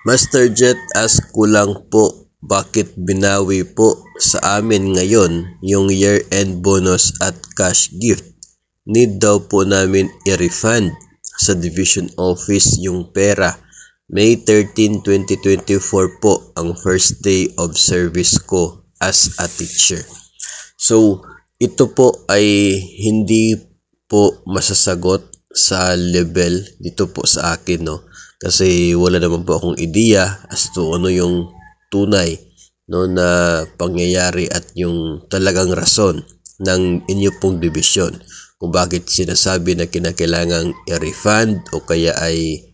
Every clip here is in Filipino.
Master Jet, ask ko lang po, bakit binawi po sa amin ngayon yung year-end bonus at cash gift? Need daw po namin i-refund sa division office yung pera. May 13, 2024 po ang first day of service ko as a teacher. So, ito po ay hindi po masasagot sa level dito po sa akin, no? Kasi wala naman po akong ideya as to ano yung tunay, no, na pangyayari at yung talagang rason ng inyo pong division kung bakit sinasabi na kinakailangang i-refund o kaya ay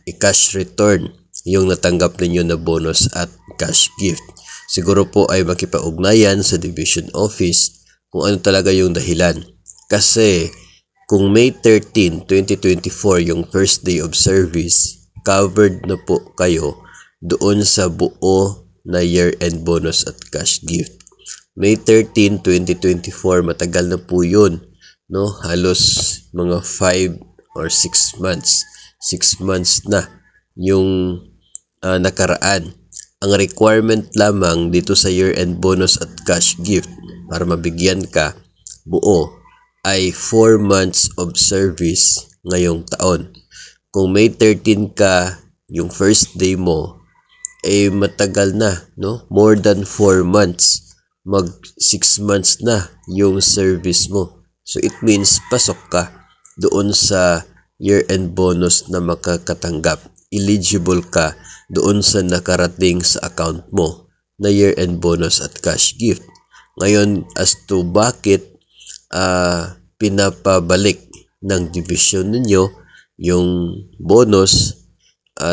i-cash return yung natanggap ninyo na bonus at cash gift. Siguro po ay makipag-ugnayan sa division office kung ano talaga yung dahilan. Kasi kung May 13, 2024 yung first day of service, covered na po kayo doon sa buo na year-end bonus at cash gift. May 13, 2024, matagal na po yun, no? Halos mga 5 or 6 months. 6 months na yung nakaraan. Ang requirement lamang dito sa year-end bonus at cash gift para mabigyan ka buo ay 4 months of service ngayong taon. Kung May 13 ka, yung first day mo, ay matagal na, no? More than 4 months. Mag 6 months na yung service mo. So it means pasok ka doon sa year-end bonus na makakatanggap. Eligible ka doon sa nakarating sa account mo na year-end bonus at cash gift. Ngayon, as to bakit pinapabalik ng division ninyo yung bonus,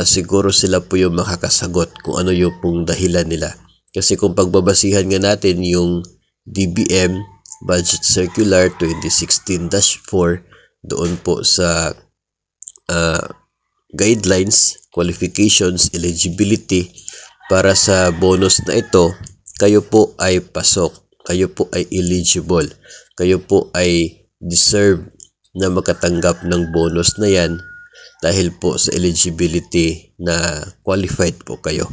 siguro sila po yung makakasagot kung ano yung pong dahilan nila. Kasi kung pagbabasihan nga natin yung DBM Budget Circular 2016-4 doon po sa guidelines, qualifications, eligibility para sa bonus na ito, kayo po ay pasok, kayo po ay eligible, kayo po ay deserve na makatanggap ng bonus na yan dahil po sa eligibility na qualified po kayo.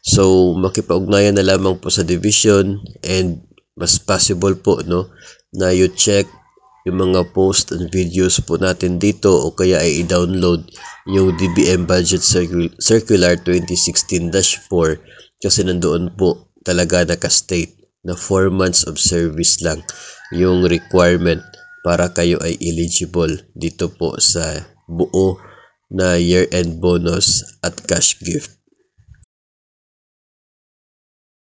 So, makipag-ugnayan na lamang po sa division and mas possible po, no, na you check yung mga post and videos po natin dito o kaya ay i-download yung DBM Budget Circular 2016-4 kasi nandoon po talaga naka-state na 4 months of service lang yung requirement para kayo ay eligible dito po sa buo na year-end bonus at cash gift.